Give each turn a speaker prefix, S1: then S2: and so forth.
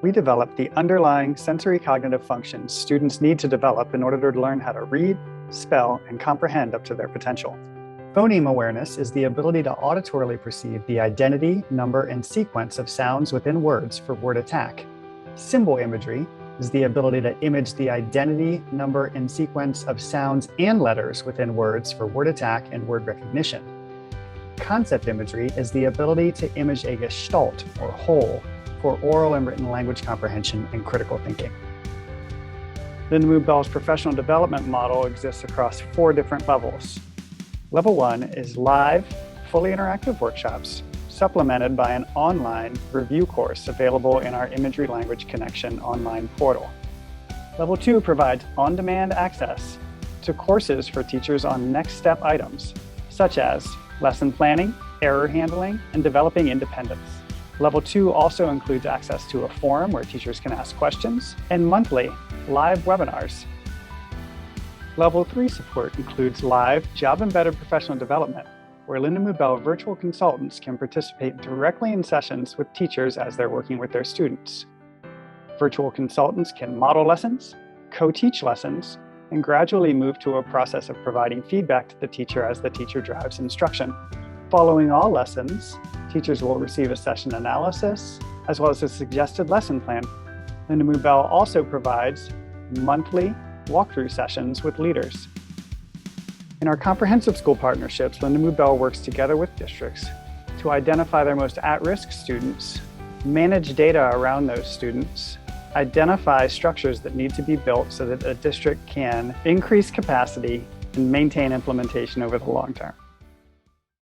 S1: we develop the underlying sensory cognitive functions students need to develop in order to learn how to read, spell, and comprehend up to their potential. Phoneme awareness is the ability to auditorily perceive the identity, number, and sequence of sounds within words for word attack. Symbol imagery is the ability to image the identity, number, and sequence of sounds and letters within words for word attack and word recognition. Concept imagery is the ability to image a gestalt, or whole, for oral and written language comprehension and critical thinking. Lindamood-Bell's professional development model exists across 4 different levels. Level 1 is live, fully interactive workshops, supplemented by an online review course available in our Imagery-Language Connection online portal. Level 2 provides on-demand access to courses for teachers on next step items, such as lesson planning, error handling, and developing independence. Level 2 also includes access to a forum where teachers can ask questions and monthly live webinars. Level 3 support includes live, job-embedded professional development, where Lindamood-Bell virtual consultants can participate directly in sessions with teachers as they're working with their students. Virtual consultants can model lessons, co-teach lessons, and gradually move to a process of providing feedback to the teacher as the teacher drives instruction. Following all lessons, teachers will receive a session analysis, as well as a suggested lesson plan. Lindamood-Bell also provides monthly walkthrough sessions with leaders. In our comprehensive school partnerships, Lindamood-Bell works together with districts to identify their most at-risk students, manage data around those students, identify structures that need to be built so that a district can increase capacity and maintain implementation over the long term.